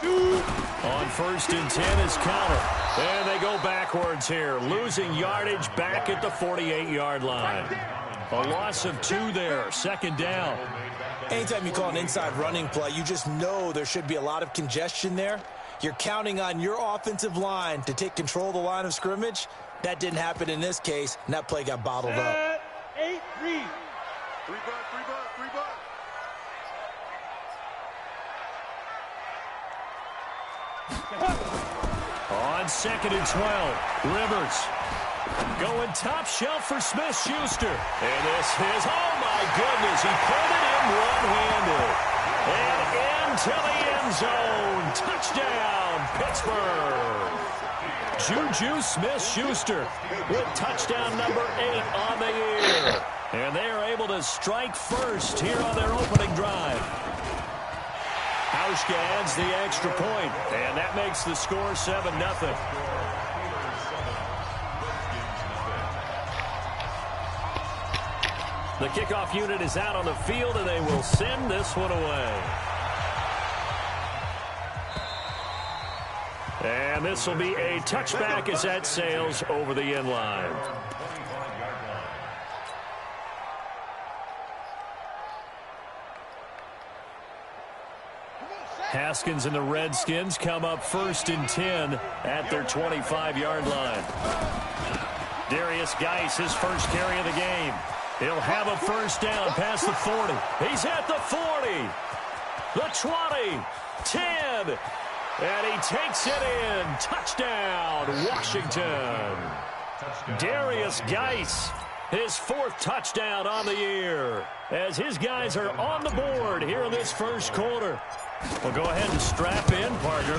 On 1st and 10 is counter. And they go backwards here, losing yardage back at the 48-yard line. A loss of 2 there, 2nd down. Anytime you call an inside running play, you just know there should be a lot of congestion there. You're counting on your offensive line to take control of the line of scrimmage. That didn't happen in this case, and that play got bottled up. 8-3. 3 On 2nd and 12, Rivers going top shelf for Smith-Schuster. And this is, oh my goodness, he pulled it in one-handed. And into the end zone. Touchdown, Pittsburgh. Juju Smith-Schuster with touchdown number 8 on the year. And they are able to strike first here on their opening drive. Hauschka adds the extra point, and that makes the score 7-0. The kickoff unit is out on the field, and they will send this one away. And this will be a touchback as that sails over the end line. Haskins and the Redskins come up 1st and 10 at their 25-yard line. Darius Geis, his first carry of the game. He'll have a first down past the 40. He's at the 40. The 20. 10. And he takes it in. Touchdown, Washington. Darius Geis, his 4th touchdown on the year, as his guys are on the board here in this first quarter. Well, go ahead and strap in, partner.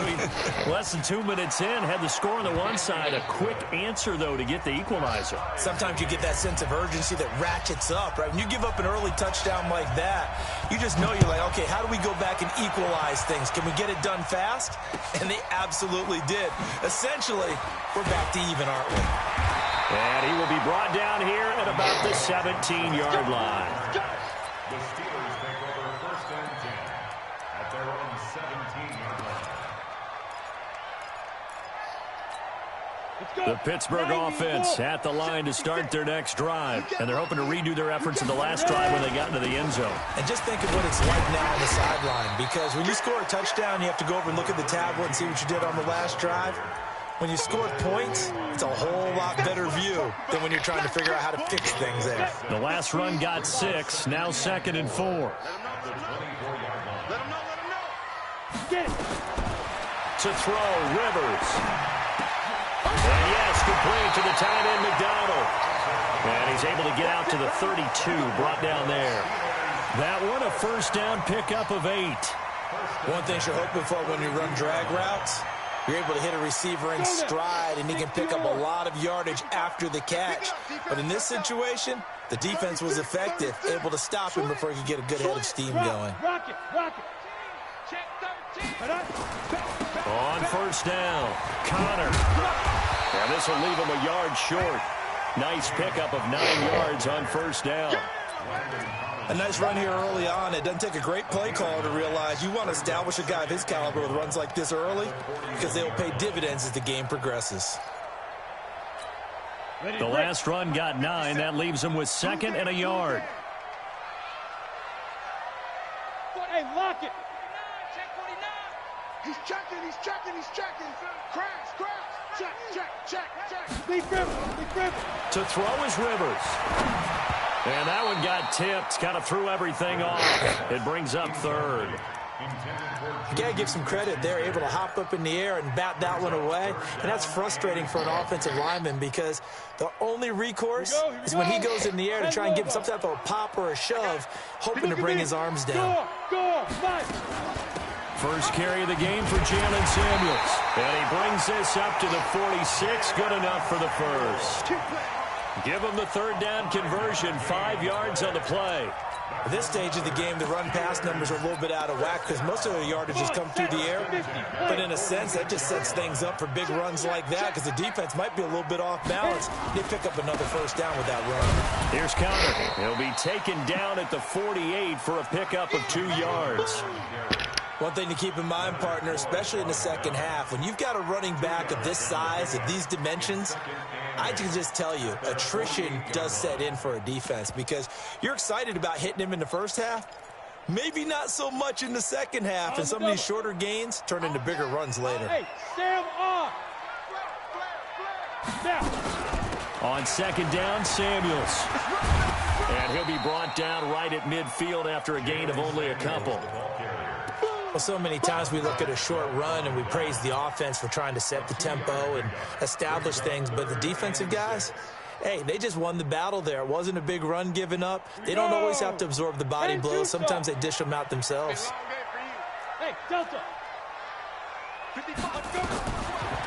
Less than 2 minutes in, had the score on the one side. A quick answer, though, to get the equalizer. Sometimes you get that sense of urgency that ratchets up, right? When you give up an early touchdown like that, you just know you're like, okay, how do we go back and equalize things? Can we get it done fast? And they absolutely did. Essentially, we're back to even, aren't we? And he will be brought down here at about the 17-yard line. The Steelers take over 1st and 10 at their own 17-yard line. The Pittsburgh offense at the line to start their next drive. And they're hoping to redo their efforts in the last drive when they got into the end zone. And just think of what it's like now on the sideline. Because when you score a touchdown, you have to go over and look at the tablet and see what you did on the last drive. When you scored points, it's a whole lot better view than when you're trying to figure out how to fix things there. The last run got 6, now 2nd and 4. Let him know. Get it. To throw, Rivers. And yes, complete to the tight end, McDonald. And he's able to get out to the 32, brought down there. That one, a first down pickup of 8. One thing you're hoping for when you run drag routes, you're able to hit a receiver in stride, and he can pick up a lot of yardage after the catch. But in this situation, the defense was effective, able to stop him before he could get a good head of steam going. Rock it. On first down, Connor. And this will leave him a yard short. Nice pickup of 9 yards on first down. A nice run here early on. It doesn't take a great play caller to realize you want to establish a guy of his caliber with runs like this early because they will pay dividends as the game progresses. The last run got 9. That leaves him with 2nd and a yard. Hey, lock it. He's checking. Crash. Check. Lead Rivers. To throw is Rivers. And that one got tipped. Kind of threw everything off. It brings up 3rd. You got to give some credit. They're able to hop up in the air and bat that one away. And that's frustrating for an offensive lineman because the only recourse is when he goes in the air to try and give some type of a pop or a shove, hoping to bring his arms down. Go. First carry of the game for Jalen Samuels. And he brings this up to the 46. Good enough for the first. Give him the 3rd down conversion. 5 yards on the play. At this stage of the game, the run-pass numbers are a little bit out of whack because most of the yardage has come through the air. But in a sense, that just sets things up for big runs like that because the defense might be a little bit off balance. They pick up another first down with that run. Here's Connor. He'll be taken down at the 48 for a pickup of 2 yards. One thing to keep in mind, partner, especially in the second half, when you've got a running back of this size, of these dimensions, I can just tell you, attrition does set in for a defense because you're excited about hitting him in the first half. Maybe not so much in the second half, and some of these shorter gains turn into bigger runs later. Hey, Sam off. Now. On second down, Samuels. And he'll be brought down right at midfield after a gain of only a couple. Well, so many times we look at a short run and we praise the offense for trying to set the tempo and establish things, but the defensive guys, hey, they just won the battle there. It wasn't a big run given up. They don't always have to absorb the body blows. Sometimes they dish them out themselves. Hey, Delta.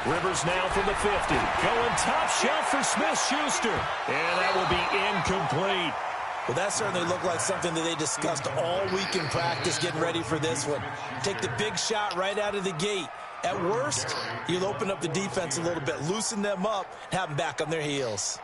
Rivers now from the 50. Going top shelf for Smith-Schuster. And that will be incomplete. Well, that certainly looked like something that they discussed all week in practice getting ready for this one. Take the big shot right out of the gate. At worst, you'll open up the defense a little bit, loosen them up, and have them back on their heels.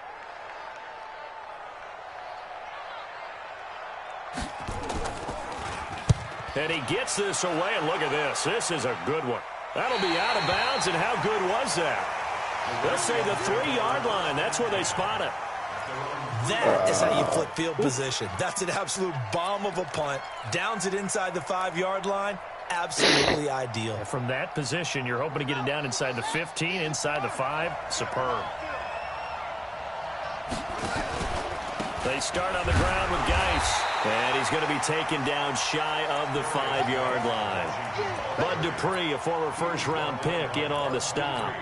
And he gets this away, and look at this. This is a good one. That'll be out of bounds, and how good was that? They'll say the 3-yard line. That's where they spot it. That is how you flip field position. That's an absolute bomb of a punt. Downs it inside the 5-yard line. Absolutely ideal. From that position, you're hoping to get it down inside the 15, inside the 5. Superb. They start on the ground with Geis. And he's going to be taken down shy of the 5-yard line. Bud Dupree, a former first-round pick, in on the stop.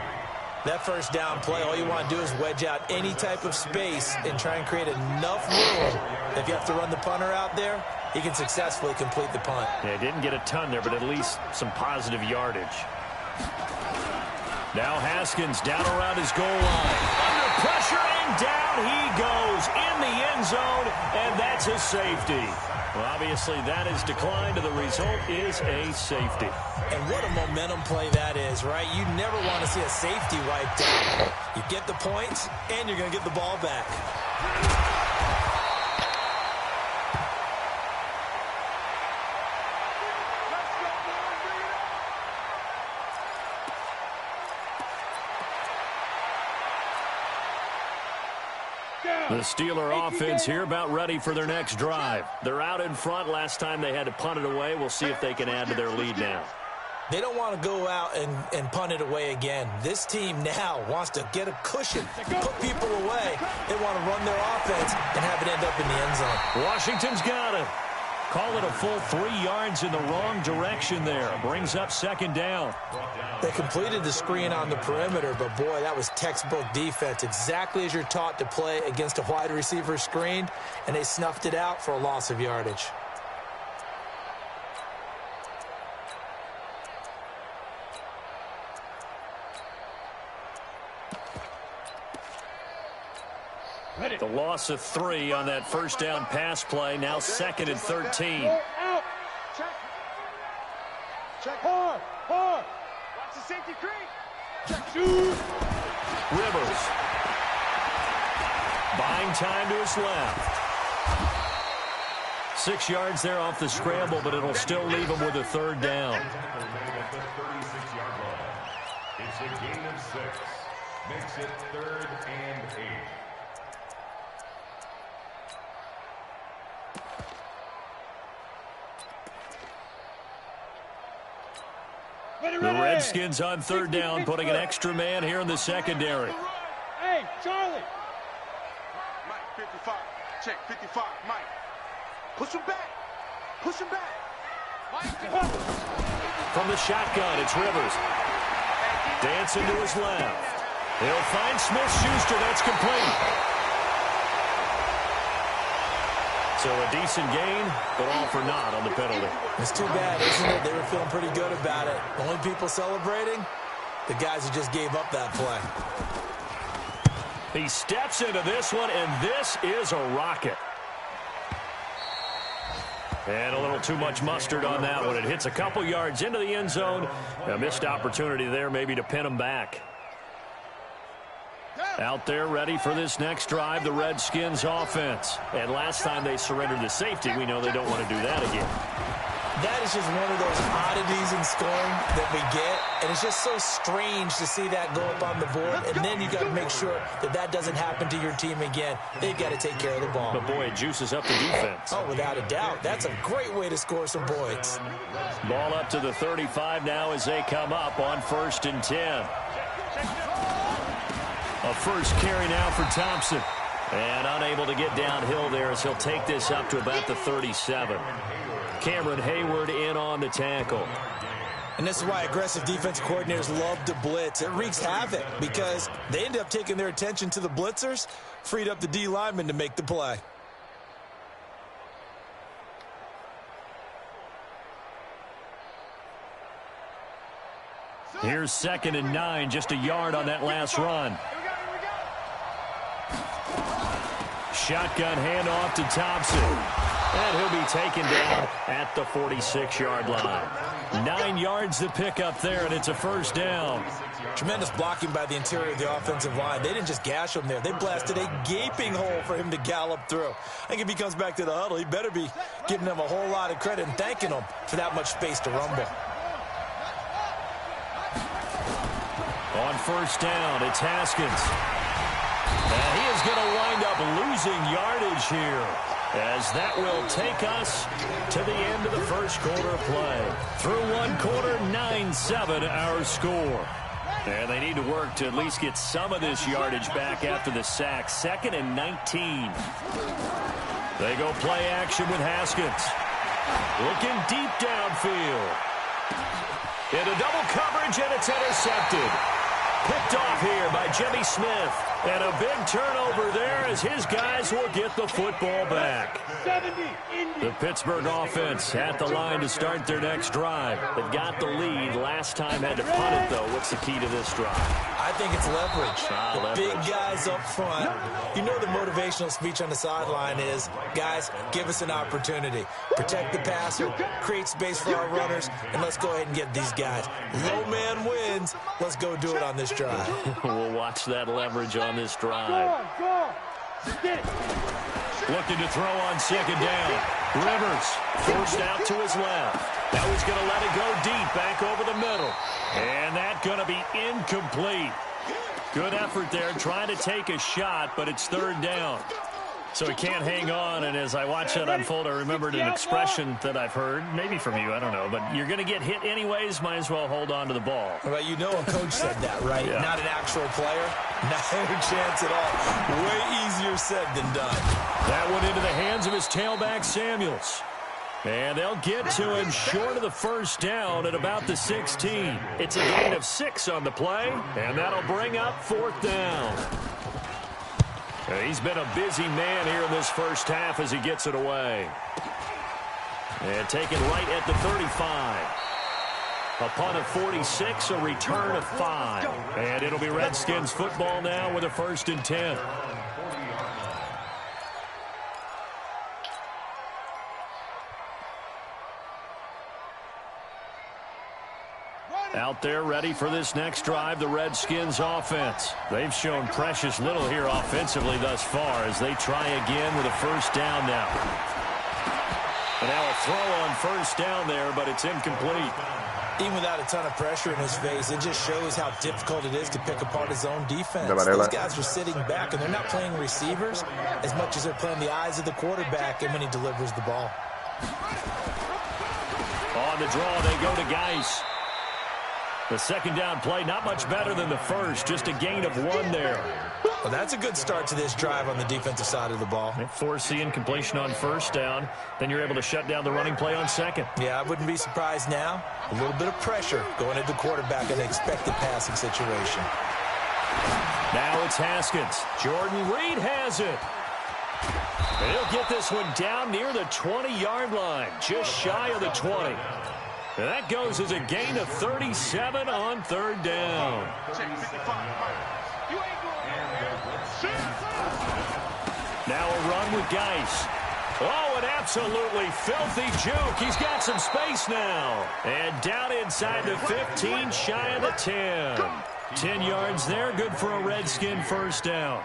That first down play, all you want to do is wedge out any type of space and try and create enough room. If you have to run the punter out there, he can successfully complete the punt. Yeah, didn't get a ton there, but at least some positive yardage. Now Haskins down around his goal line. Under pressure, and down he goes in the end zone, and that's a safety. Well, obviously, that has declined, and the result is a safety. And what a momentum play that is, right? You never want to see a safety wiped out. You get the points, and you're going to get the ball back. The Steeler offense here about ready for their next drive. They're out in front. Last time they had to punt it away. We'll see if they can add to their lead now. They don't want to go out and punt it away again. This team now wants to get a cushion, put people away. They want to run their offense and have it end up in the end zone. Washington's got it. Call it a full 3 yards in the wrong direction there. Brings up second down. They completed the screen on the perimeter, but boy, that was textbook defense. Exactly as you're taught to play against a wide receiver screen, and they snuffed it out for a loss of yardage. The loss of 3 on that first down pass play. Now 2nd and 13. Out. Check. Check. Hard. Watch the safety creep. Check. Shoot. Rivers. Buying time to his left. 6 yards there off the scramble, but it'll still leave him with a 3rd down. It's a gain of 6. Makes it 3rd and 8. The Redskins on 3rd down, putting an extra man here in the secondary. Hey, Charlie. Mike, 55. Check, 55. Mike. Push him back. Push him back. Mike. From the shotgun, it's Rivers. Dancing to his left. He'll find Smith-Schuster. That's complete. So a decent gain, but all for naught on the penalty. It's too bad, isn't it? They were feeling pretty good about it. The only people celebrating, the guys who just gave up that play. He steps into this one, and this is a rocket. And a little too much mustard on that one. It hits a couple yards into the end zone. A missed opportunity there maybe to pin him back. Out there ready for this next drive, the Redskins offense. And last time they surrendered the safety, we know they don't want to do that again. That is just one of those oddities in scoring that we get, and it's just so strange to see that go up on the board, and then you got to make sure that that doesn't happen to your team again. They've got to take care of the ball. But, boy, it juices up the defense. Oh, without a doubt. That's a great way to score some points. Ball up to the 35 now as they come up on 1st and 10. A first carry now for Thompson. And unable to get downhill there as he'll take this up to about the 37. Cameron Hayward in on the tackle. And this is why aggressive defense coordinators love to blitz. It wreaks havoc because they end up taking their attention to the blitzers, freed up the D lineman to make the play. Here's 2nd and 9, just a yard on that last run. Shotgun handoff to Thompson. And he'll be taken down at the 46-yard line. 9 yards to pick up there, and it's a first down. Tremendous blocking by the interior of the offensive line. They didn't just gash him there. They blasted a gaping hole for him to gallop through. I think if he comes back to the huddle, he better be giving them a whole lot of credit and thanking them for that much space to rumble. On 1st down, it's Haskins. And he is going to wind up losing yardage here, as that will take us to the end of the first quarter of play. Through one quarter, 9-7 our score. And they need to work to at least get some of this yardage back after the sack. 2nd and 19. They go play action with Haskins. Looking deep downfield. Into double coverage, and it's intercepted. Picked off here by Jimmy Smith. And a big turnover there as his guys will get the football back. The Pittsburgh offense at the line to start their next drive. They've got the lead. Last time had to punt it, though. What's the key to this drive? I think it's leverage. The big guys up front. You know the motivational speech on the sideline is, guys, give us an opportunity. Protect the passer, create space for our runners, and let's go ahead and get these guys. Low man wins. Let's go do it on this drive. We'll watch that leverage on this drive. Looking to throw on 2nd down. Rivers forced out to his left. Now he's going to let it go deep, back over the middle. And that's going to be incomplete. Good effort there, trying to take a shot, but it's 3rd down. So he can't hang on, and as I watch that unfold, I remembered an expression that I've heard, maybe from you, I don't know, but you're going to get hit anyways, might as well hold on to the ball. Well, you know a coach said that, right? Yeah. Not an actual player. Not a chance at all. Way easier said than done. That one into the hands of his tailback, Samuels. And they'll get to him short of the first down at about the 16. It's a gain of 6 on the play, and that'll bring up 4th down. He's been a busy man here in this first half as he gets it away. And taken right at the 35. A punt of 46, a return of 5. And it'll be Redskins football now with a 1st and 10. Out there ready for this next drive, the Redskins offense. They've shown precious little here offensively thus far as they try again with a 1st down now. And now a throw on 1st down there, but it's incomplete. Even without a ton of pressure in his face, it just shows how difficult it is to pick apart his own defense. Those guys are sitting back, and they're not playing receivers as much as they're playing the eyes of the quarterback and when he delivers the ball. On the draw, they go to Geis. The 2nd down play, not much better than the first, just a gain of 1 there. Well, that's a good start to this drive on the defensive side of the ball. They force the incompletion on 1st down, then you're able to shut down the running play on 2nd. Yeah, I wouldn't be surprised now. A little bit of pressure going into the quarterback in an expected passing situation. Now it's Haskins. Jordan Reed has it. And he'll get this one down near the 20-yard line, just shy of the 20. And that goes as a gain of 37 on 3rd down. Now a run with Geis. Oh, an absolutely filthy juke. He's got some space now. And down inside the 15, shy of the 10. 10 yards there, good for a Redskin 1st down.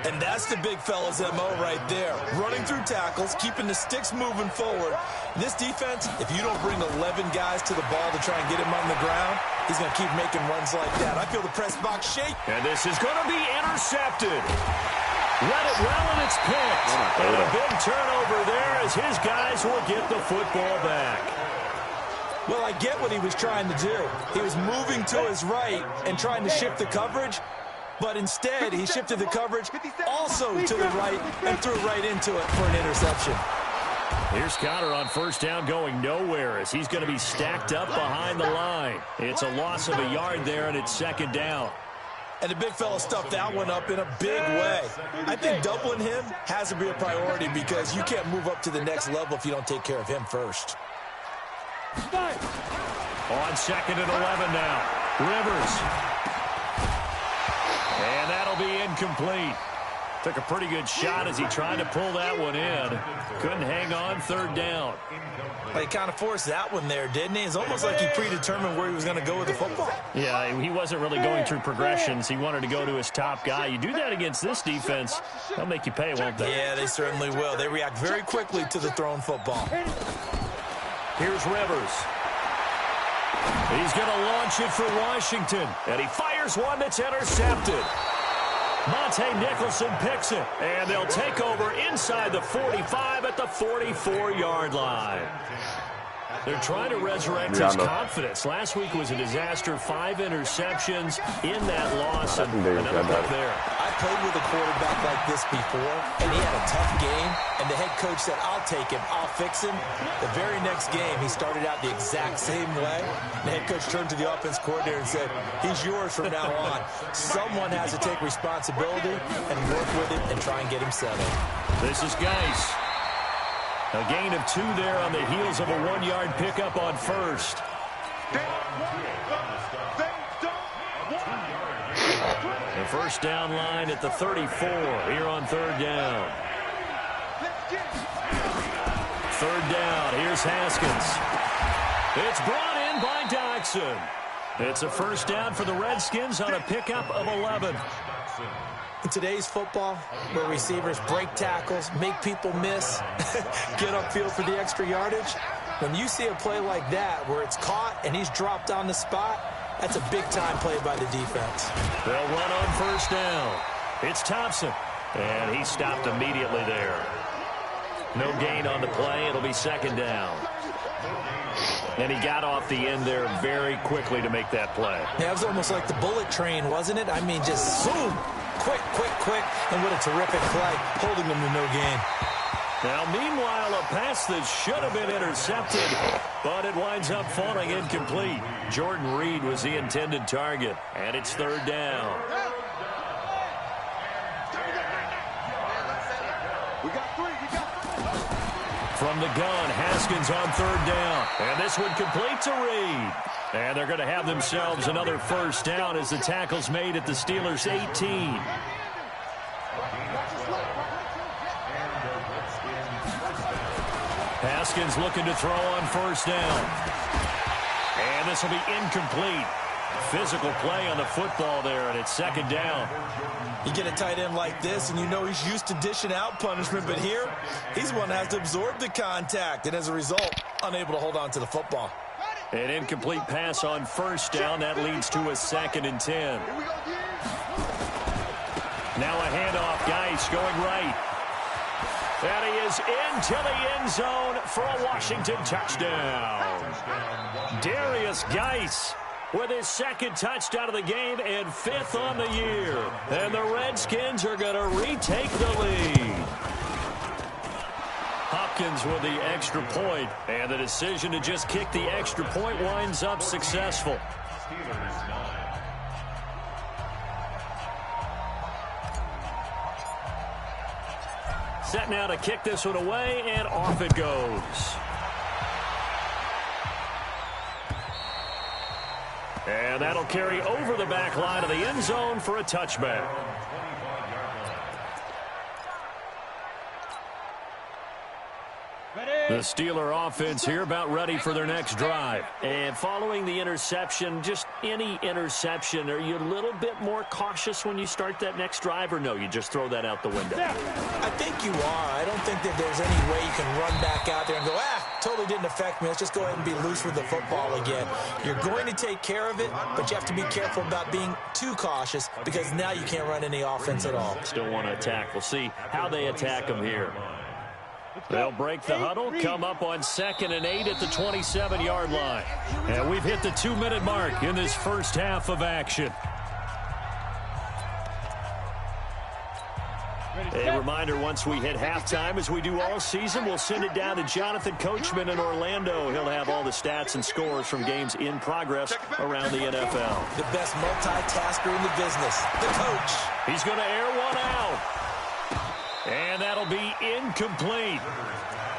And that's the big fella's MO right there. Running through tackles, keeping the sticks moving forward. This defense, if you don't bring 11 guys to the ball to try and get him on the ground, he's going to keep making runs like that. I feel the press box shake. And this is going to be intercepted. Read it well, and it's picked. And a big turnover there as his guys will get the football back. Well, I get what he was trying to do. He was moving to his right and trying to shift the coverage, but instead he shifted the coverage also to the right and threw right into it for an interception. Here's Connor on first down going nowhere as he's going to be stacked up behind the line. It's a loss of a yard there, and it's second down. And the big fella stuffed that one up in a big way. I think doubling him has to be a priority because you can't move up to the next level if you don't take care of him first. On second and 11 now. Rivers. And that'll be incomplete. Took a pretty good shot as he tried to pull that one in. Couldn't hang on, third down. Well, he kind of forced that one there, didn't he? It's almost like he predetermined where he was going to go with the football. Yeah, he wasn't really going through progressions. He wanted to go to his top guy. You do that against this defense, they'll make you pay, won't they? Yeah, they certainly will. They react very quickly to the thrown football. Here's Rivers. He's going to launch it for Washington. And he fires one that's intercepted. Monte Nicholson picks it. And they'll take over inside the 45 at the 44-yard line. They're trying to resurrect his confidence. Last week was a disaster. 5 interceptions in that loss. And another pick there. I played with a quarterback like this before, and he had a tough game, and the head coach said, I'll take him, I'll fix him. The very next game, he started out the exact same way. The head coach turned to the offense coordinator and said, he's yours from now on. Someone has to take responsibility and work with it and try and get him settled. This is Geis. A gain of 2 there on the heels of a 1-yard pickup on first. The first down line at the 34 here on third down. Third down, here's Haskins. It's brought in by Doxson. It's a first down for the Redskins on a pickup of 11. In today's football, where receivers break tackles, make people miss, get upfield for the extra yardage, when you see a play like that where it's caught and he's dropped on the spot, that's a big-time play by the defense. They'll run on first down. It's Thompson, and he stopped immediately there. No gain on the play. It'll be second down. And he got off the end there very quickly to make that play. Yeah, it was almost like the bullet train, wasn't it? I mean, just zoom, quick, and what a terrific play, holding them to no gain. Now, meanwhile, a pass that should have been intercepted, but it winds up falling incomplete. Jordan Reed was the intended target, and it's third down. From the gun, Haskins on third down. And this one complete to Reed. And they're going to have themselves another first down as the tackle's made at the Steelers' 18. Haskins looking to throw on first down. And this will be incomplete. Physical play on the football there, and it's second down. You get a tight end like this, and you know he's used to dishing out punishment, but here, he's the one that has to absorb the contact, and as a result, unable to hold on to the football. An incomplete pass on first down. That leads to a second and 10. Now a handoff. Geis going right. And he is into the end zone for a Washington touchdown. Darius Geis with his second touchdown of the game and 5th on the year. And the Redskins are going to retake the lead. Hopkins with the extra point, and the decision to just kick the extra point winds up successful. Set now to kick this one away, and off it goes. And that'll carry over the back line of the end zone for a touchback. Ready? The Steeler offense here about ready for their next drive. And following the interception, just any interception, are you a little bit more cautious when you start that next drive, or no, you just throw that out the window? I think you are. I don't think that there's any way you can run back out there and go, totally didn't affect me. Let's just go ahead and be loose with the football again. You're going to take care of it, but you have to be careful about being too cautious because now you can't run any offense at all. Still want to attack. We'll see how they attack them here. They'll break the huddle, come up on 2nd and 8 at the 27-yard line. And we've hit the 2-minute mark in this first half of action. A reminder, once we hit halftime, as we do all season, we'll send it down to Jonathan Coachman in Orlando. He'll have all the stats and scores from games in progress around the NFL. The best multitasker in the business, the coach. He's going to air one out. And that'll be incomplete.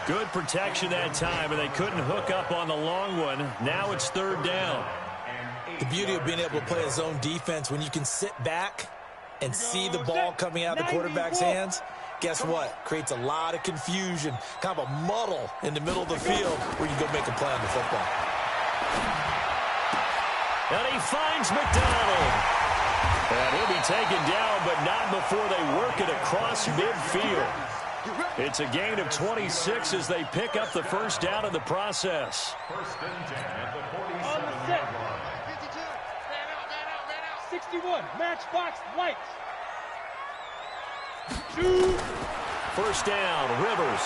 Good protection that time, and they couldn't hook up on the long one. Now it's 3rd down. The beauty of being able to play a zone defense when you can sit back and see the ball coming out of the quarterback's hands, guess what? Creates a lot of confusion, kind of a muddle in the middle of the field where you go make a play on the football. And he finds McDonald. And he'll be taken down, but not before they work it across midfield. It's a gain of 26 as they pick up the first down in the process. 1st and 10 at the 47-yard line. 61, matchbox lights. 1st down, Rivers.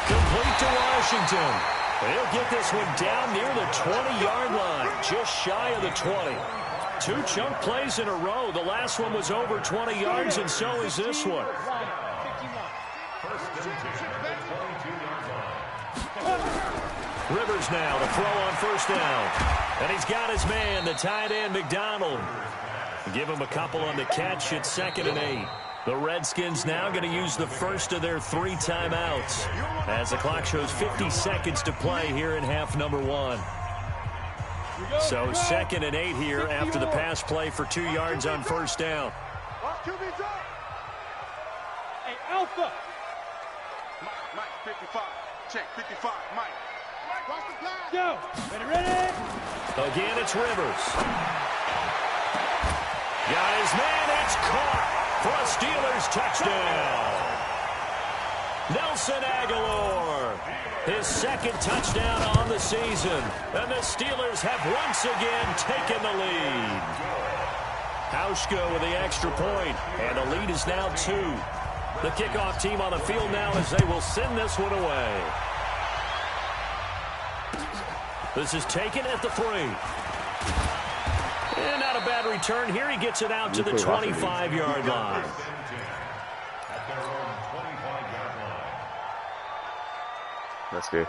Complete to Washington. He'll get this one down near the 20-yard line, just shy of the 20. 2 chunk plays in a row. The last one was over 20 yards, and so is this one. 1st and 10 at the 22-yard line. Rivers now to throw on 1st down. And he's got his man, the tight end, McDonald. Give him a couple on the catch at 2nd and 8. The Redskins now going to use the first of their 3 timeouts as the clock shows 50 seconds to play here in half number 1. So 2nd and 8 here after the pass play for 2 yards on 1st down. Hey, Alpha. Mike, 55. Check, 55. Mike. Cross the flag. Go. Ready? Again, it's Rivers. Got his man. It's caught for a Steelers touchdown. Nelson Aguilar, his 2nd touchdown on the season. And the Steelers have once again taken the lead. Hauschka with the extra point, and the lead is now 2. The kickoff team on the field now as they will send this one away. This is taken at the 3. And not a bad return here. He gets it out to the 25-yard line. At their own 25-yard line. That's good.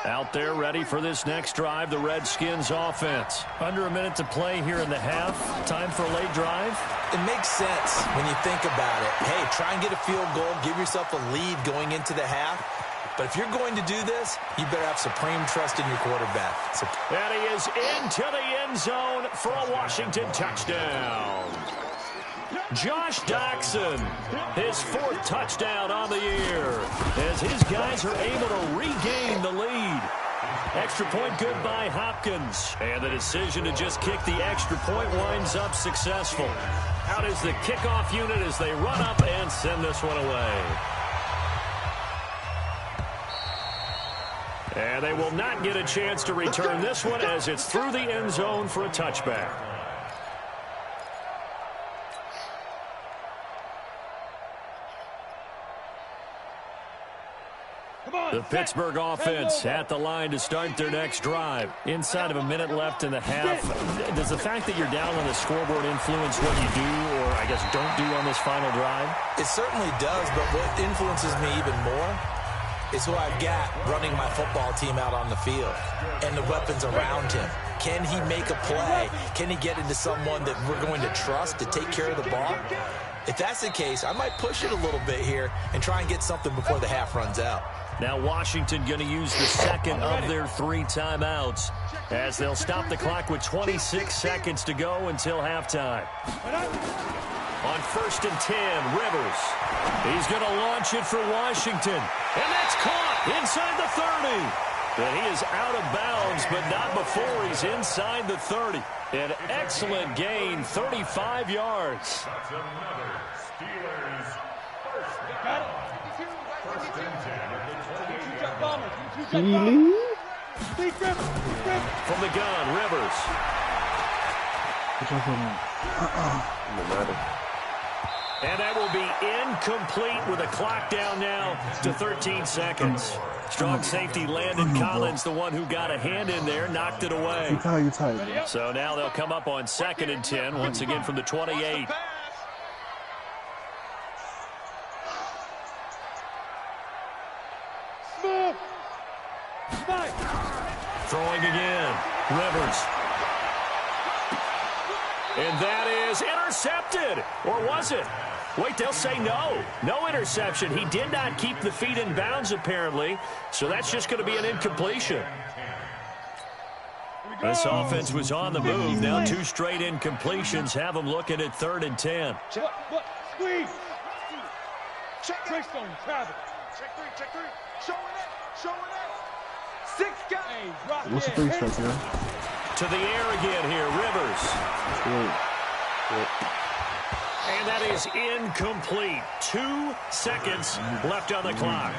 Out there ready for this next drive, the Redskins offense. Under a minute to play here in the half. Time for a late drive. It makes sense when you think about it. Hey, try and get a field goal. Give yourself a lead going into the half. But if you're going to do this, you better have supreme trust in your quarterback. And he is into the end zone for a Washington touchdown. Josh Doxson, his 4th touchdown on the year, as his guys are able to regain the lead. Extra point good by Hopkins. And the decision to just kick the extra point winds up successful. Out is the kickoff unit as they run up and send this one away. And they will not get a chance to return this one as it's through the end zone for a touchback. The Pittsburgh offense at the line to start their next drive. Inside of a minute left in the half. Does the fact that you're down on the scoreboard influence what you do, or I guess don't do on this final drive? It certainly does, but what influences me even more is who I've got running my football team out on the field and the weapons around him. Can he make a play? Can he get into someone that we're going to trust to take care of the ball? If that's the case, I might push it a little bit here and try and get something before the half runs out. Now Washington going to use the 2nd of their 3 timeouts as they'll stop the clock with 26 seconds to go until halftime. On 1st and 10, Rivers. He's going to launch it for Washington. And that's caught inside the 30. And he is out of bounds, but not before he's inside the 30. An excellent gain, 35 yards. That's another Steelers first down. First and 10 at the 28. From the gun, Rivers. And that will be incomplete with a clock down now to 13 seconds. Strong safety Landon Collins, the one who got a hand in there, knocked it away. So now they'll come up on 2nd and 10, once again from the 28. Throwing again, Rivers. And that is intercepted. Or was it? Wait, they'll say no. No interception. He did not keep the feet in bounds, apparently. So that's just going to be an incompletion. This offense was on the move. Now 2 straight incompletions have them looking at 3rd and 10. Squeeze. Check on Travis. Check 3. Showing it. 6 guys. What's the 3 strikes here? To the air again here, Rivers. And that is incomplete. 2 seconds left on the clock.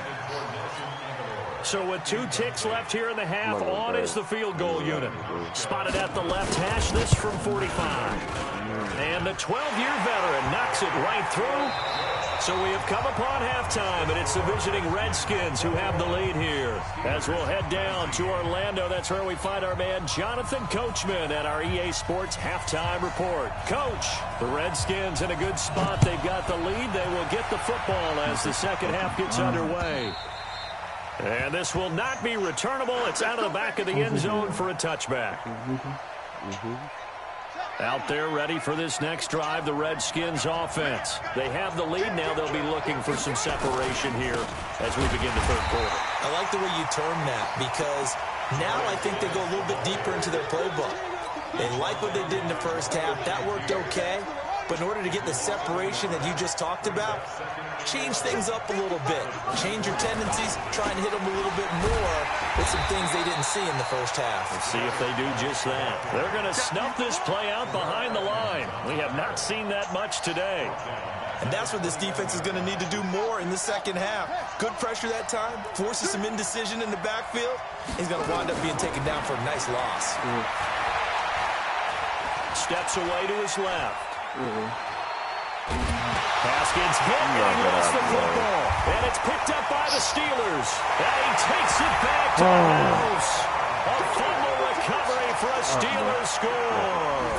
So with 2 ticks left here in the half, on is the field goal unit. Spotted at the left hash, this from 45. And the 12-year veteran knocks it right through. So we have come upon halftime, and it's the visiting Redskins who have the lead here. As we'll head down to Orlando, that's where we find our man Jonathan Coachman at our EA Sports Halftime Report. Coach, the Redskins in a good spot. They've got the lead. They will get the football as the second half gets underway. And this will not be returnable. It's out of the back of the end zone for a touchback. Out there ready for this next drive, the Redskins offense. They have the lead now. They'll be looking for some separation here as we begin the 3rd quarter. I like the way you term that, because now I think they go a little bit deeper into their playbook. They like what they did in the first half. That worked okay. But in order to get the separation that you just talked about, change things up a little bit. Change your tendencies, try and hit them a little bit more with some things they didn't see in the first half. Let's see if they do just that. They're going to snuff this play out behind the line. We have not seen that much today. And that's what this defense is going to need to do more in the second half. Good pressure that time, forces some indecision in the backfield. He's going to wind up being taken down for a nice loss. Steps away to his left. Haskins hit and he lost the football. And it's picked up by the Steelers. And he takes it back to the house. A fumble recovery for a Steelers score.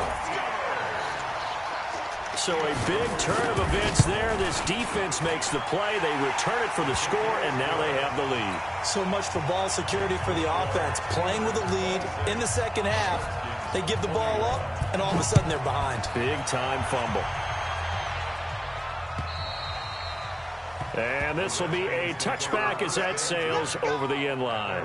So a big turn of events there. This defense makes the play. They return it for the score, and now they have the lead. So much for ball security for the offense. Playing with a lead in the second half. They give the ball up, and all of a sudden they're behind. Big-time fumble. And this will be a touchback as that sails over the end line.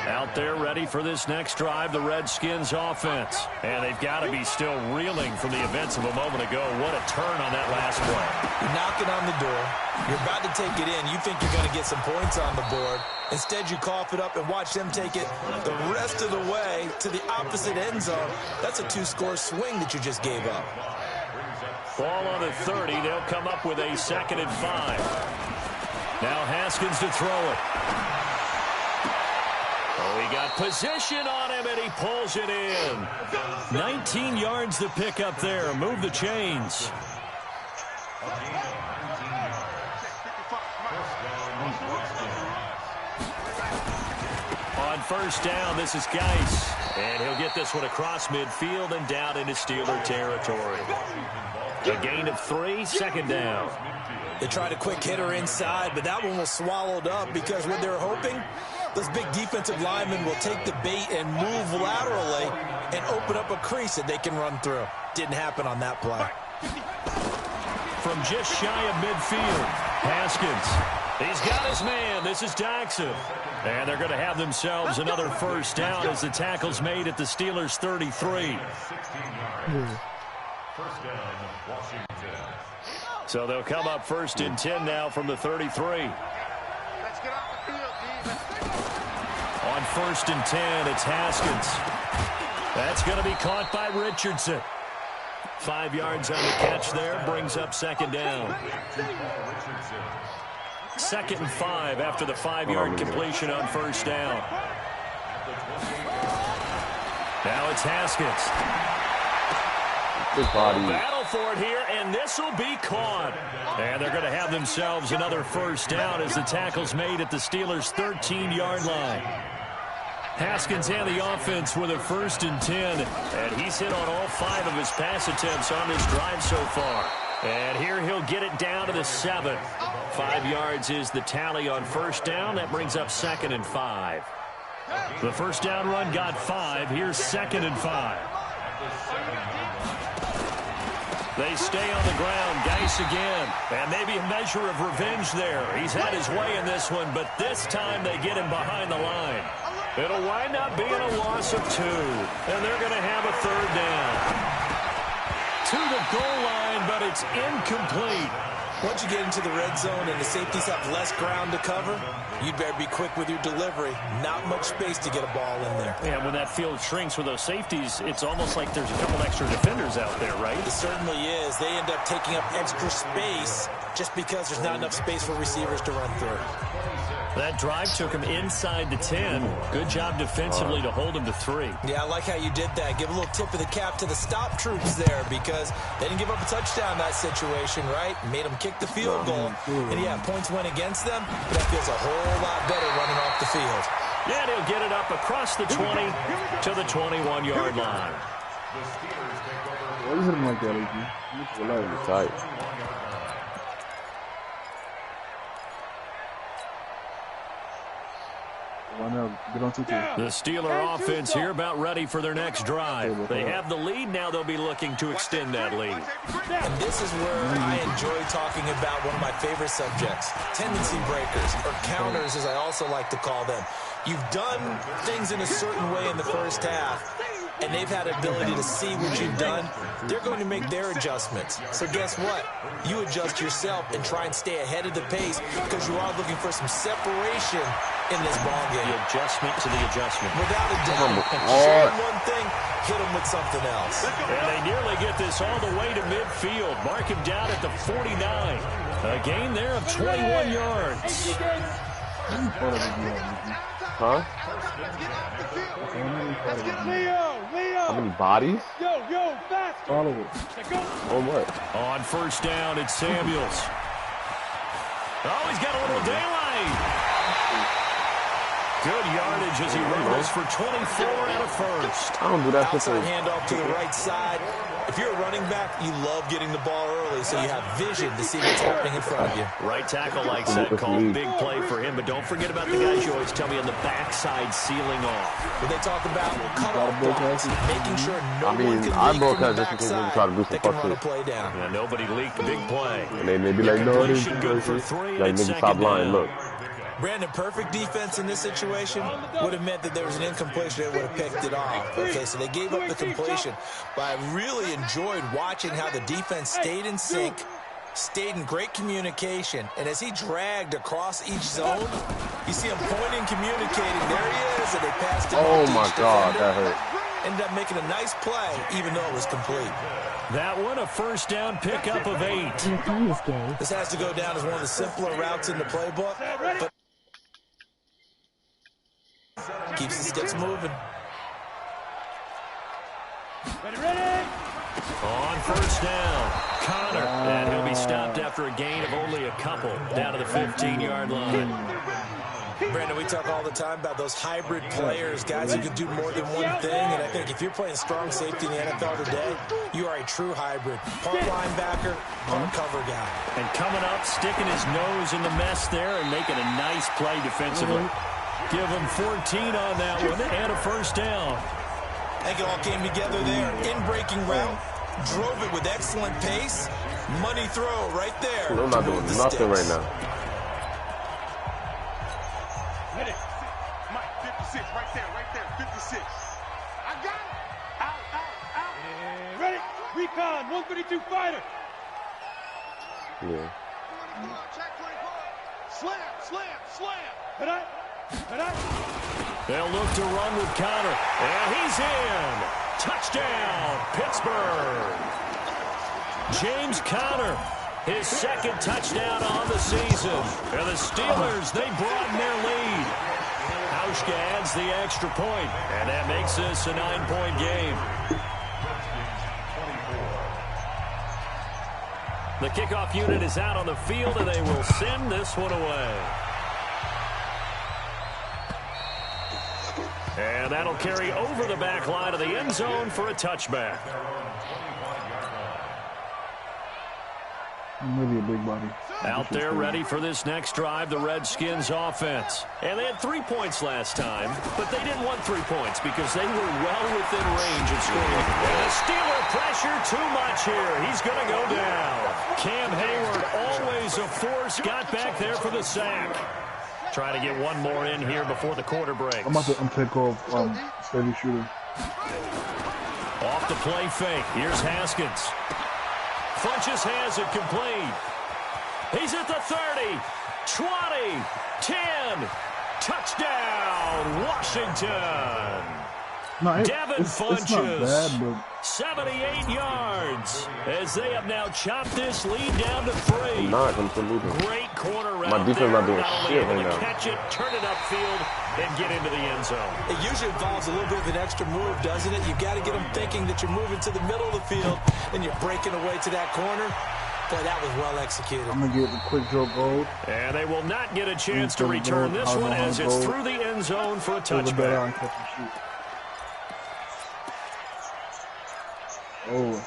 Out there ready for this next drive, the Redskins offense. And they've got to be still reeling from the events of a moment ago. What a turn on that last play. You're knocking on the door. You're about to take it in. You think you're going to get some points on the board. Instead, you cough it up and watch them take it the rest of the way to the opposite end zone. That's a 2-score swing that you just gave up. Ball on the 30. They'll come up with a 2nd and 5. Now Haskins to throw it. Oh, he got position on him, and he pulls it in. 19 yards to pick up there. Move the chains. On 1st down, this is Geis. And he'll get this one across midfield and down into Steeler territory. A gain of 3, 2nd down. They tried a quick hitter inside, but that one was swallowed up because what they're hoping, those big defensive linemen will take the bait and move laterally and open up a crease that they can run through. Didn't happen on that play. From just shy of midfield, Haskins. He's got his man. This is Jackson. And they're going to have themselves another first down as the tackle's made at the Steelers' 33. First down, Washington. So they'll come up first and 10 now from the 33. Let's get off the field, D. On first and 10, it's Haskins. That's going to be caught by Richardson. 5 yards on the catch there, brings up second down. 2nd and 5 after the 5-yard completion on first down. Now it's Haskins. Good body. Battle for it here, and this will be caught. And they're going to have themselves another first down as the tackle's made at the Steelers' 13-yard line. Haskins and the offense with a first and 10, and he's hit on all 5 of his pass attempts on this drive so far. And here he'll get it down to the 7. 5 yards is the tally on first down. That brings up 2nd and 5. The first down run got 5. Here's 2nd and 5. They stay on the ground. Geis again. And maybe a measure of revenge there. He's had his way in this one, but this time they get him behind the line. It'll wind up being a loss of 2. And they're going to have a third down. To the goal line, but it's incomplete. Once you get into the red zone and the safeties have less ground to cover, you'd better be quick with your delivery. Not much space to get a ball in there. Yeah, when that field shrinks with those safeties, it's almost like there's a couple extra defenders out there, right? It certainly is. They end up taking up extra space just because there's not enough space for receivers to run through. That drive took him inside the 10. Good job defensively to hold him to 3. Yeah, I like how you did that. Give a little tip of the cap to the stop troops there because they didn't give up a touchdown in that situation, right? Made them kick the field goal. And, yeah, points went against them, but that feels a whole lot better running off the field. Yeah, they'll get it up across the 20 to the 21-yard line. What is it like that, AG? Tight. The Steeler offense here about ready for their next drive. They have the lead. Now they'll be looking to extend that lead. And this is where I enjoy talking about one of my favorite subjects, tendency breakers, or counters as I also like to call them. You've done things in a certain way in the first half, and they've had ability to see what you've done. They're going to make their adjustments. So guess what? You adjust yourself and try and stay ahead of the pace because you are looking for some separation in this ball game. The adjustment to the adjustment. Without a doubt. Showing one thing, hit them with something else. And they nearly get this all the way to midfield. Mark him down at the 49. A gain there of 21 yards. Huh? How many bodies? Yo, faster. All of it. On what? On first down, it's Samuels. Oh, he's got a little daylight. Good yardage as he runs for 24 out of first. I don't do that. Outside handoff to the right side. If you're a running back, you love getting the ball early so you have vision to see what's happening in front of you. Right tackle likes that call. Big play for him, but don't forget about the guys you always tell me on the backside sealing off. When they talk about cutoff blocks, making sure no one can leak I from broke the out just because they backside, try to do some they can fuck run a shit. play down. Yeah, nobody leaked the big play. And they may be like, no, it Completion ain't good for 3, and like, it's nigga, stop second lying. down. Look. Brandon, perfect defense in this situation would have meant that there was an incompletion. They would have picked it off. Okay, so they gave up the completion. But I really enjoyed watching how the defense stayed in sync, stayed in great communication. And as he dragged across each zone, you see him pointing, communicating. There he is, and they passed him Oh, off to my each God, defender. that hurt. Ended up making a nice play, even though it was complete. That one, a first down pickup of 8. This has to go down as one of the simpler routes in the playbook, but keeps the sticks moving. Ready? On first down, Connor. And he'll be stopped after a gain of only a couple down to the 15-yard line. Brandon, we talk all the time about those hybrid players, guys who can do more than one thing, and I think if you're playing strong safety in the NFL today, you are a true hybrid. Part linebacker, part cover guy. And coming up, sticking his nose in the mess there and making a nice play defensively. Give him 14 on that one and a first down. I think it all came together there. In-breaking route, drove it with excellent pace. Money throw right there. I'm not doing nothing right now. 22 fighter. Yeah. Slam, slam, slam. They'll look to run with Connor. And he's in. Touchdown, Pittsburgh. James Conner, his second touchdown on the season. And the Steelers, they broaden their lead. Hauschka adds the extra point, and that makes this a 9-point game. The kickoff unit is out on the field, and they will send this one away. And that'll carry over the back line of the end zone for a touchback. I'm really a big body. Out there ready for this next drive, the Redskins offense. And they had 3 points last time, but they didn't want 3 points because they were well within range of scoring. And the Steeler pressure too much here. He's going to go down. Cam Hayward, always a force, got back there for the sack. Try to get one more in here before the quarter breaks. I'm about to take off steady shooter. Off the play fake. Here's Haskins. Funches has it complete. He's at the 30, 20, 10. Touchdown, Washington. No, Devin Funches, it's not bad, 78 yards, as they have now chopped this lead down to 3. I'm still moving. Great corner route. My defense not doing shit right now. Catch it, turn it upfield, and get into the end zone. It usually involves a little bit of an extra move, doesn't it? You've got to get them thinking that you're moving to the middle of the field, and you're breaking away to that corner. Boy, that was well executed. I'm going to get the quick Joe goal. And they will not get a chance to return this one as it's through the end zone for a touchback. Oh.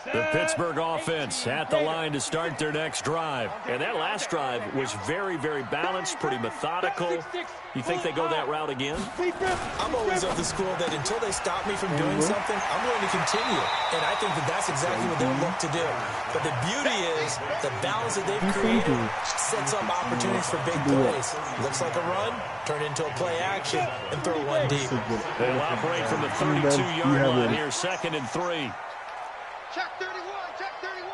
The Pittsburgh offense at the line to start their next drive. And that last drive was very, very balanced, pretty methodical. You think they go that route again? I'm always of the school that until they stop me from doing something, I'm going to continue. And I think that that's exactly what they'll look to do. But the beauty is the balance that they've created sets up opportunities for big plays. Looks like a run, turn into a play action, and throw one deep. They'll operate from the 32-yard line here, 2nd and 3. Check 31, check 31.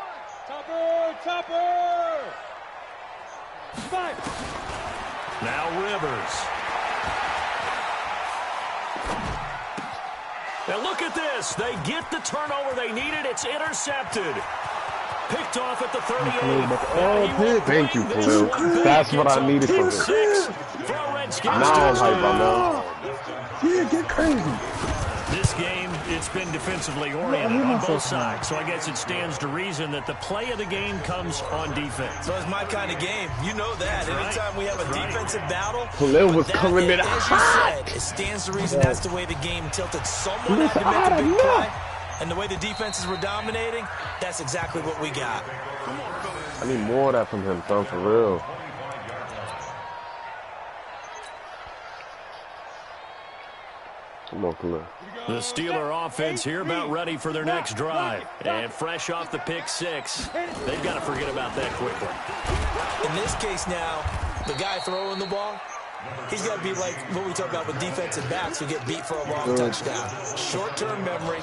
Topper. 5. Now Rivers. And look at this. They get the turnover they needed. It's intercepted. Picked off at the 38. Oh, thank you, Khalil. That's what I needed from him. Now I'm hyped, man. Yeah, get crazy. This game, it's been defensively oriented on both sides, so I guess it stands to reason that the play of the game comes on defense. So it's my kind of game. You know that. Anytime we have a defensive battle, Khalil was coming in as you said, it stands to reason that's the way the game tilted. Someone had to make a big play, and the way the defenses were dominating, that's exactly what we got. I need more of that from him, son, for real. Come on, Khalil. The Steeler offense here about ready for their next drive. And fresh off the pick 6, they've got to forget about that quickly. In this case now, the guy throwing the ball, he's got to be like what we talk about with defensive backs who get beat for a long touchdown. Short-term memory,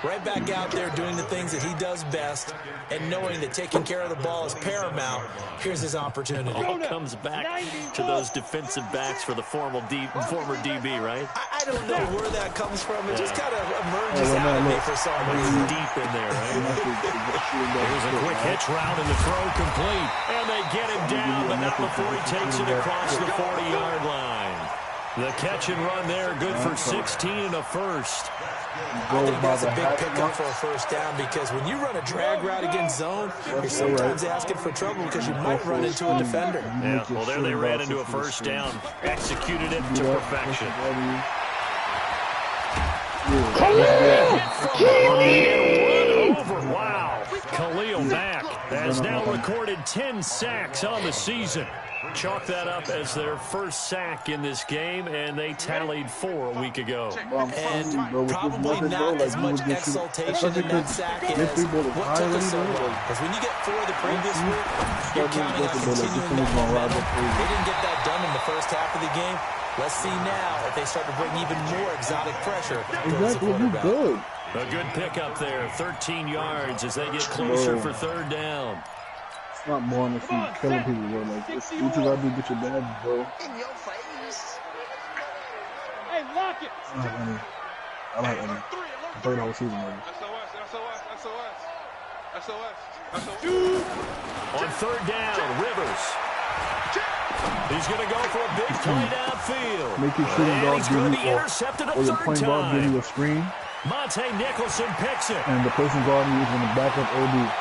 right back out there doing the things that he does best, and knowing that taking care of the ball is paramount. Here's his opportunity. All comes back to those defensive backs for the former DB, right? I don't know where that comes from. It just kind of emerges out of me for some reason. Deep in there, right? Here's a quick hitch route and the throw complete. And they get him down, but not before he takes it across the 40-yard line. The catch and run there, good for 16 and a first. I think that's a big pickup for a first down because when you run a drag route against zone, you're sometimes asking for trouble because you might run into a defender. Yeah, well, there they ran into a first down, executed it to perfection. Wow. Khalil Mack has now recorded 10 sacks on the season. Chalk that up as their first sack in this game, and they tallied 4 a week ago. And probably not as much exultation in that sack as what took us so long. Because when you get 4 the previous week, you're counting on continuing that momentum. They didn't get that done in the first half of the game. Let's see now if they start to bring even more exotic pressure towards the quarterback. A good pickup there, 13 yards as they get closer for third down. It's not more on the feet killing people, bro. Like, you just gotta do get your dad, bro. In your face. Hey, lock it. I like Eddie. I played the whole season, man. On third down, Rivers. He's going to go for a big play downfield. Make your shooting guard he's give going you to be intercepted a or your third point guard give time. you a screen, Monte Nicholson picks it. and the person guarding you is going to back up OD.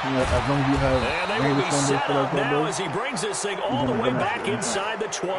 You know, as long as you have And they will be set up now as he brings this thing all the way back inside the 20.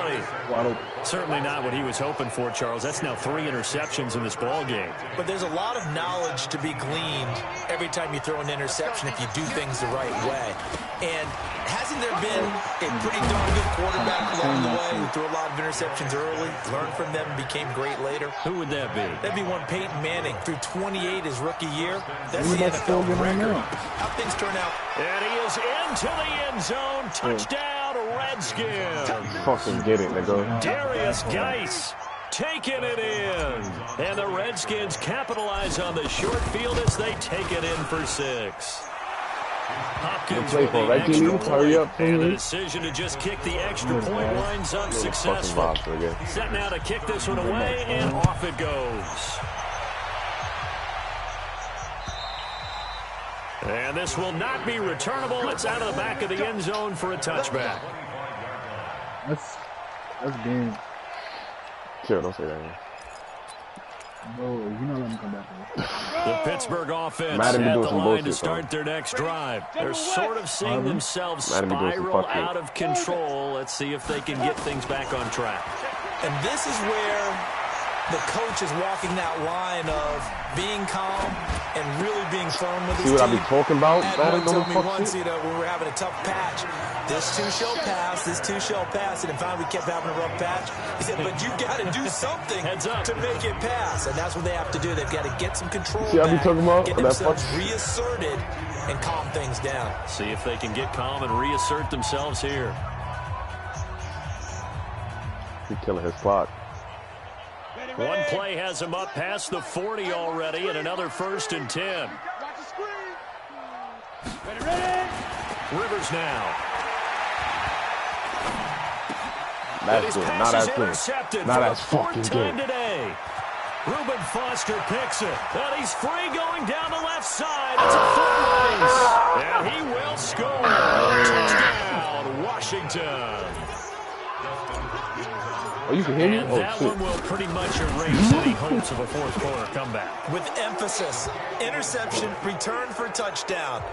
wide open. Certainly not what he was hoping for, Charles. That's now 3 interceptions in this ball game. But there's a lot of knowledge to be gleaned every time you throw an interception if you do things the right way. And hasn't there been a pretty darn good quarterback along the way who threw a lot of interceptions early, learned from them, and became great later? Who would that be? That'd be one Peyton Manning. Threw 28 his rookie year. That's Who the that's still NFL getting record. right now? How things turn out. And he is into the end zone. Touchdown, Redskins. Fucking get it, nigga. Darius Geis taking it in. And the Redskins capitalize on the short field as they take it in for 6. Hopkins Play with for the Reggie extra Lee. Hurry point, up, and the please. decision to just kick the extra point winds up Fucking successful. lobster again. Set now to kick this one away, and off it goes. And this will not be returnable. It's out of the back of the end zone for a touchback. That's game. Chill, don't say that. Man. Bro, you not let me come back, bro. The Pittsburgh offense Madden be at doing the some line to bullshit, start their next drive. They're sort of seeing themselves Madden be doing some spiral fuck shit. out of control. Let's see if they can get things back on track. And this is where the coach is walking that line of being calm and really being firm with his See what I team. be talking about? Had Madden one told don't me fuck once, shit. you know, when we were having a tough patch, this two shall pass, this two shall pass, and finally we kept having a rough patch. He said, but you got to do something Heads up. to make it pass, and that's what they have to do. They've got to get some control See, I be back, talking about get that themselves fuck- reasserted, and calm things down. See if they can get calm and reassert themselves here. He's killing his clock. One play has him up past the 40 already, and another 1st and 10. Watch the screen. Ready. Rivers now. That's His good. pass Not is as good. intercepted Not for as the fucking 4th time good. today. Reuben Foster picks it, and he's free going down the left side. It's a foot race, and he will score. Touchdown, Washington. Oh, you can hear me? And Oh, that shit. one will pretty much erase any hopes of a fourth quarter comeback. With emphasis, interception, return for touchdown.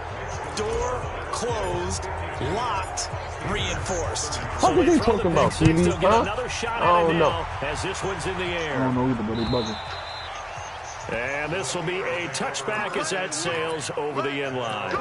Door closed, locked, reinforced. What are they throw the talking about? pick six, TVs, they'll get huh? another shot I at it don't know. now as this one's in the I air. don't know either, but they buzzing. And this will be a touchback as that sails over the end line.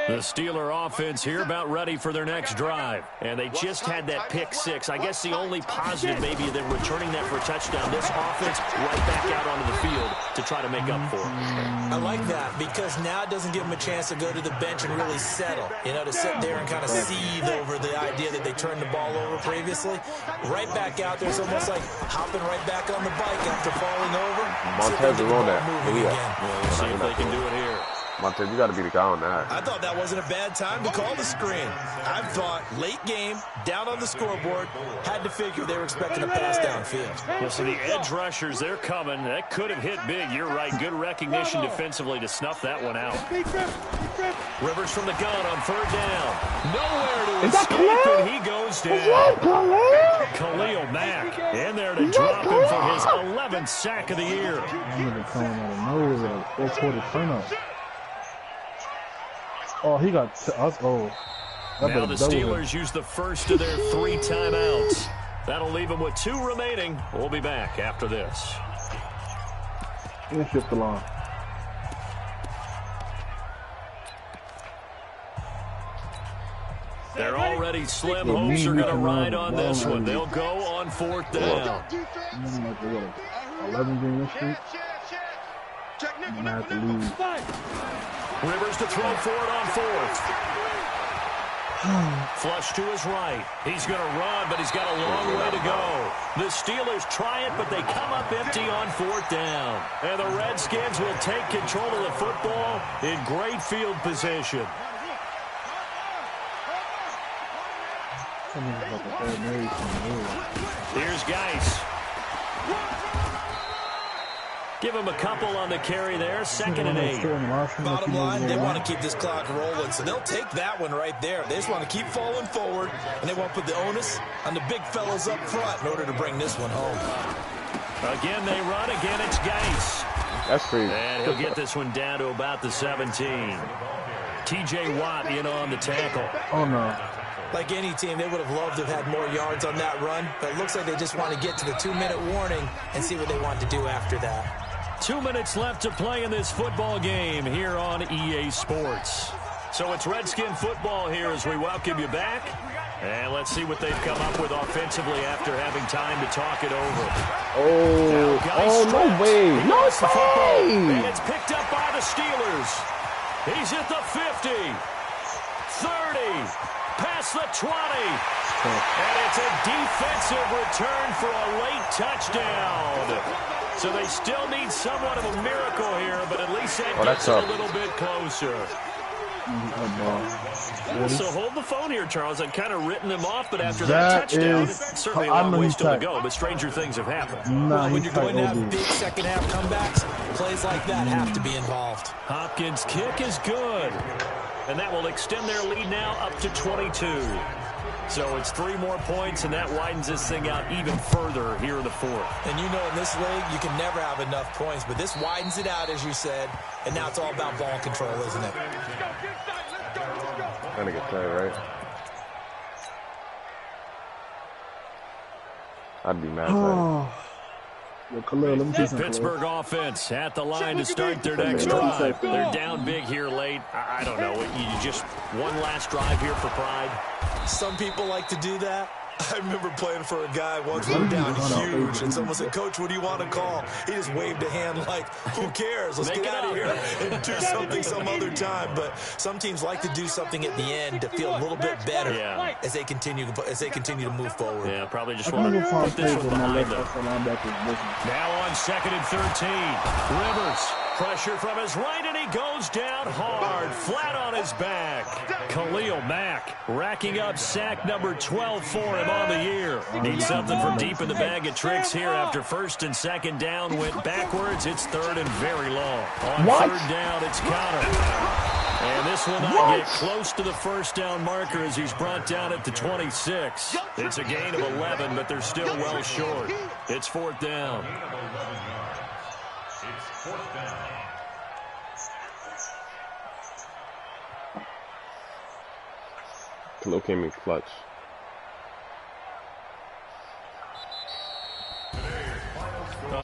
The Steeler offense here about ready for their next drive. And they just had that pick six. I guess the only positive maybe than returning that for a touchdown. This offense right back out onto the field to try to make up for it. I like that because now it doesn't give them a chance to go to the bench and really settle. You know, to sit there and kind of seethe over the idea that they turned the ball over previously. Right back out there, it's almost like hopping right back on the bike after falling over. Montez is on that. Moving Yeah. again. We'll see if they can do it here. Montez, you got to be the guy on that. I thought that wasn't a bad time to call the screen. I thought late game, down on the scoreboard, had to figure they were expecting a pass downfield. Well, so the edge rushers, they're coming. That could have hit big. You're right. Good recognition defensively to snuff that one out. Rivers from the gun on third down. Nowhere to escape, and he goes down. Khalil Mack in there to drop him for his 11th sack of the year. That nigga coming out of nowhere. Fourth quarter turnout. Oh, he got us. Oh, that Now better the double him. Steelers use the first of their 3 timeouts. That'll leave them with 2 remaining. We'll be back after this. And shift the line. They're already slim. Hopes are going to ride on this one. They'll go on 4th down. Like they got a 11 game streak. I'm gonna have to lose. Rivers to throw for it on 4th. Flush to his right. He's going to run, but he's got a long way to go. The Steelers try it, but they come up empty on 4th down. And the Redskins will take control of the football in great field position. Here's Geis. Give him a couple on the carry there. 2nd and 8. Bottom line, they want to keep this clock rolling, so they'll take that one right there. They just want to keep falling forward, and they want to put the onus on the big fellas up front in order to bring this one home. Again, they run. Again, it's Geis. That's crazy. And he'll get this one down to about the 17. T.J. Watt in on the tackle. Oh, no. Like any team, they would have loved to have had more yards on that run, but it looks like they just want to get to the 2-minute warning and see what they want to do after that. 2 minutes left to play in this football game here on EA Sports. So it's Redskin football here as we welcome you back. And let's see what they've come up with offensively after having time to talk it over. Oh, no way. No way. And it's picked up by the Steelers. He's at the 50, 30, past the 20. And it's a defensive return for a late touchdown. So they still need somewhat of a miracle here, but at least that gets it a little bit closer. So hold the phone here, Charles. I've kind of written them off, but after that touchdown, it's certainly a long way still to go, but stranger things have happened. Nah, when you're going to have big second-half comebacks, plays like that have to be involved. Hopkins' kick is good, and that will extend their lead now up to 22. So it's 3 more points, and that widens this thing out even further here in the 4th. And you know in this league, you can never have enough points, but this widens it out, as you said, and now it's all about ball control, isn't it? Trying to get played, right? I'd be mad. Yo, Khalil, let me see something. Pittsburgh offense at the line to start their next drive. They're down big here late. I don't know. You just one last drive here for pride. Some people like to do that. I remember playing for a guy once, we were down huge, and someone said, "Coach, what do you want to call?" He just waved a hand like, "Who cares? Let's get out of here and do something some other time." But some teams like to do something at the end to feel a little bit better as they continue to move forward. Yeah, probably just want to put this one behind them. Now on 2nd and 13, Rivers. Pressure from his right, and he goes down hard, flat on his back. Khalil Mack racking up sack number 12 for him on the year. Needs something from deep in the bag of tricks here after 1st and 2nd down went backwards. It's 3rd and very long. On 3rd down, it's Connor. And this will not get close to the 1st down marker as he's brought down at the 26. It's a gain of 11, but they're still well short. It's 4th down. It's 4th down. Khalil came in clutch.